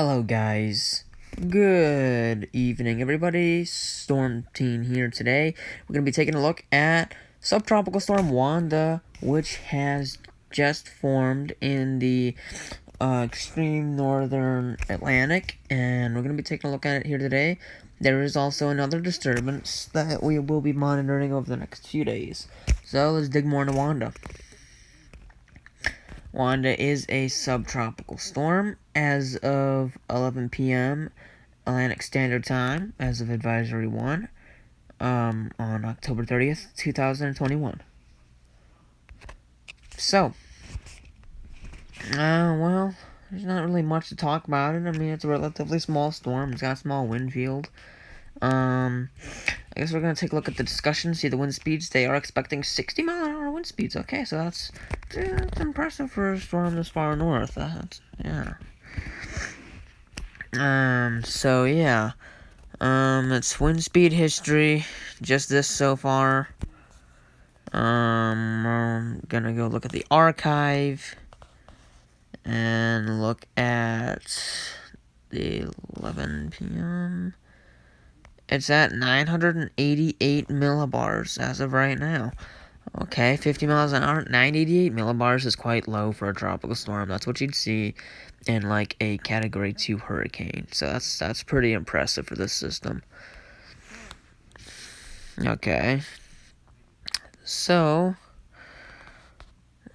Hello guys, good evening everybody, Storm Team here today. We're going to be taking a look at Subtropical Storm Wanda, which has just formed in the extreme northern Atlantic, and we're going to be taking a look at it here today. There is also another disturbance that we will be monitoring over the next few days. So let's dig more into Wanda. Wanda is a subtropical storm as of 11 p.m. Atlantic Standard Time, as of Advisory 1, on October 30th, 2021. So, well, there's not really much to talk about it. I mean, it's a relatively small storm. It's got a small wind field. I guess we're going to take a look at the discussion, see the wind speeds. They are expecting 60-mile-an-hour wind speeds. Okay, so that's impressive for a storm this far north. Yeah. So yeah. It's wind speed history. Just this so far. I'm gonna go look at the archive. And look at the 11 p.m. It's at 988 millibars as of right now. Okay, 50 miles an hour, 988 millibars is quite low for a tropical storm. That's what you'd see in like a Category 2 hurricane. So that's pretty impressive for this system. Okay. So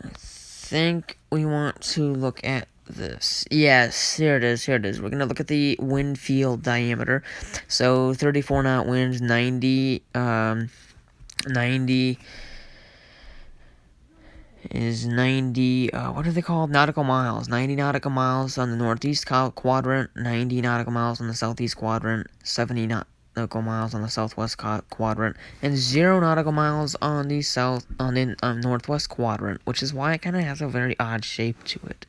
I think we want to look at this. Yes, here it is. We're going to look at the wind field diameter. So 34 knot winds, 90 is 90, what are they called? Nautical miles. 90 nautical miles on the northeast quadrant, 90 nautical miles on the southeast quadrant, 70 nautical miles on the southwest quadrant, and 0 nautical miles on the northwest quadrant, which is why it kind of has a very odd shape to it.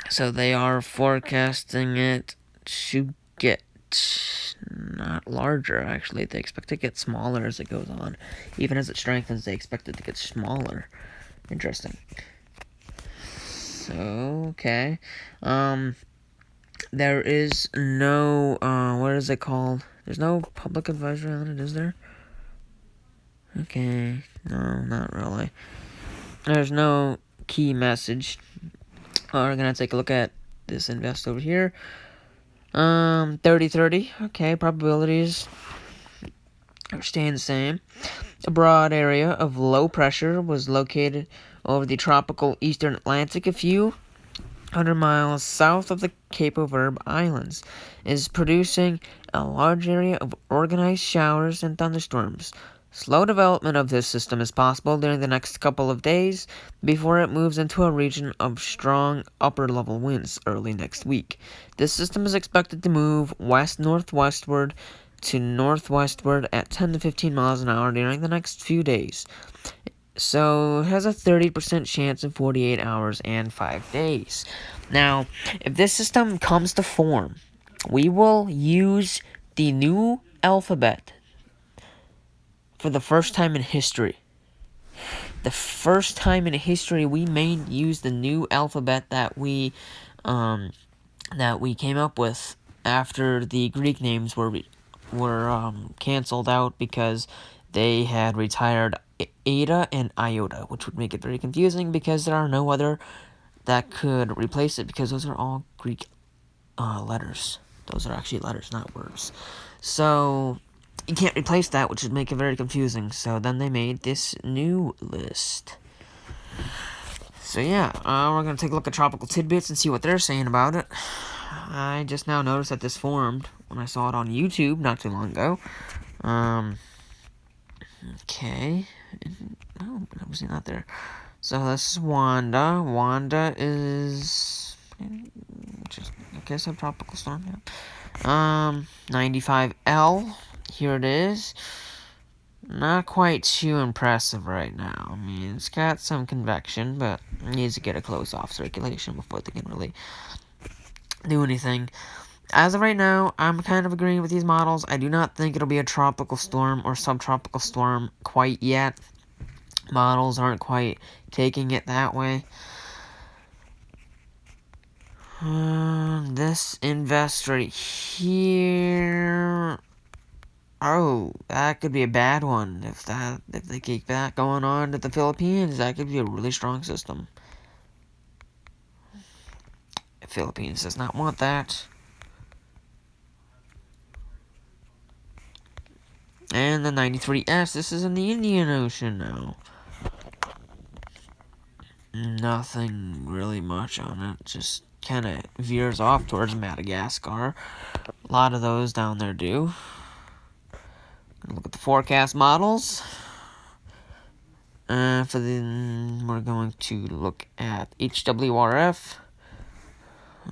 So they are forecasting it to get not larger, actually. They expect it to get smaller as it goes on. Even as it strengthens, they expect it to get smaller. Interesting. So, okay. There is no, what is it called? There's no public advisory on it, is there? Okay. No, not really. There's no key message. We're gonna take a look at this invest over here. 30-30. Okay, probabilities are staying the same. A broad area of low pressure was located over the tropical eastern Atlantic a few 100 miles south of the Cape of Verde Islands, is producing a large area of organized showers and thunderstorms. Slow development of this system is possible during the next couple of days before it moves into a region of strong upper-level winds early next week. This system is expected to move west-northwestward to northwestward at 10 to 15 miles an hour during the next few days. So it has a 30% chance in 48 hours and 5 days. Now, if this system comes to form, we will use the new alphabet for the first time in history. The first time in history we may use the new alphabet that we came up with after the Greek names were canceled out because they had retired Eta and Iota, which would make it very confusing because there are no other that could replace it because those are all Greek letters. Those are actually letters, not words. So you can't replace that, which would make it very confusing. So then they made this new list. So yeah, we're going to take a look at Tropical Tidbits and see what they're saying about it. I just now noticed that this formed when I saw it on YouTube not too long ago. Okay. Oh, obviously not there. So this is Wanda. Wanda is just, okay, subtropical storm, yeah. 95L. Here it is. Not quite too impressive right now. I mean, it's got some convection, but it needs to get a close-off circulation before they can really do anything. As of right now, I'm kind of agreeing with these models. I do not think it'll be a tropical storm or subtropical storm quite yet. Models aren't quite taking it that way. This invest right here. Oh, that could be a bad one. If they keep that going on to the Philippines, that could be a really strong system. The Philippines does not want that. And the 93S, this is in the Indian Ocean now. Nothing really much on it, just kind of veers off towards Madagascar. A lot of those down there do. Look at the forecast models. We're going to look at HWRF.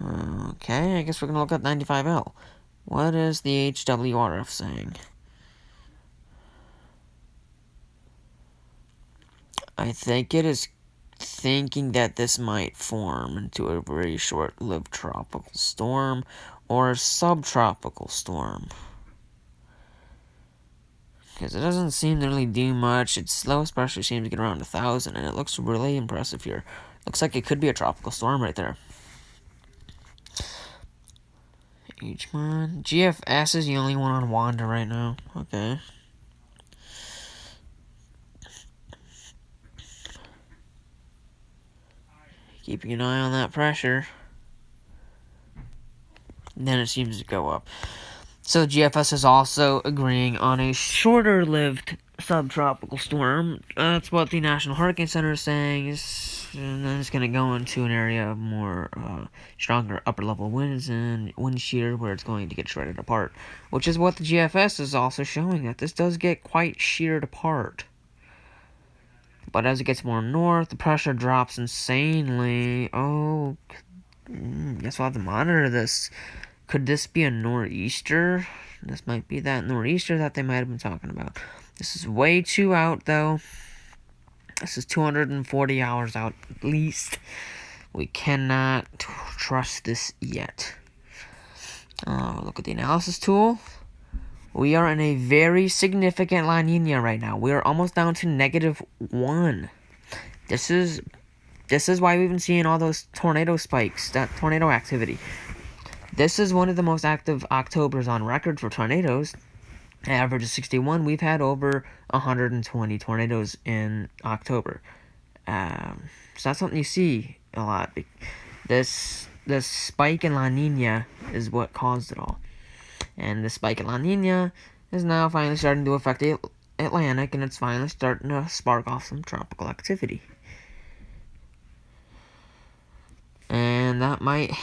Okay, I guess we're going to look at 95L. What is the HWRF saying? I think it is thinking that this might form into a very short-lived tropical storm or subtropical storm. Because it doesn't seem to really do much. Its lowest pressure seems to get around 1,000, and it looks really impressive here. Looks like it could be a tropical storm right there. H1. GFS is the only one on Wanda right now. Okay. Keeping an eye on that pressure. And then it seems to go up. So GFS is also agreeing on a shorter-lived subtropical storm. That's what the National Hurricane Center is saying. And then it's going to go into an area of more stronger upper-level winds and wind shear where it's going to get shredded apart. Which is what the GFS is also showing, that this does get quite sheared apart. But as it gets more north, the pressure drops insanely. Oh, guess we'll have to monitor this. Could this be a nor'easter? This might be that nor'easter that they might have been talking about. This is way too out, though. This is 240 hours out, at least. We cannot trust this yet. Look at the analysis tool. We are in a very significant La Nina right now. We are almost down to -1. This is why we've been seeing all those tornado spikes, that tornado activity. This is one of the most active Octobers on record for tornadoes. Average of 61. We've had over 120 tornadoes in October. It's not something you see a lot. This spike in La Nina is what caused it all. And the spike in La Nina is now finally starting to affect the Atlantic, and it's finally starting to spark off some tropical activity. And that might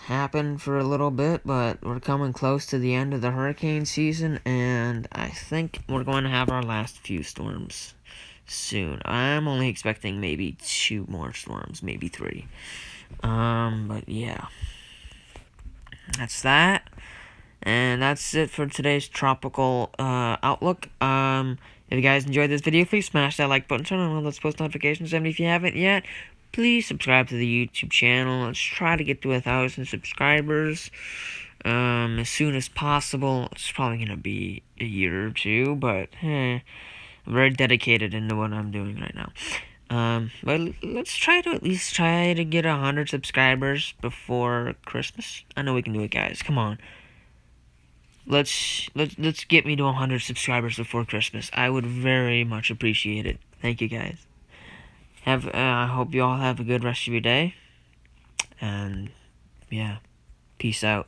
happen for a little bit, but we're coming close to the end of the hurricane season, and I think we're going to have our last few storms soon. I'm only expecting maybe 2 more storms, maybe 3. But yeah, that's that, and that's it for today's tropical outlook. If you guys enjoyed this video, please smash that like button, turn on all those post notifications, and if you haven't yet, please subscribe to the YouTube channel. Let's try to get to 1,000 subscribers as soon as possible. It's probably going to be a year or 2, but I'm very dedicated into what I'm doing right now. But let's try to at least try to get 100 subscribers before Christmas. I know we can do it, guys. Come on. Let's get me to 100 subscribers before Christmas. I would very much appreciate it. Thank you, guys. I hope you all have a good rest of your day, and yeah, peace out.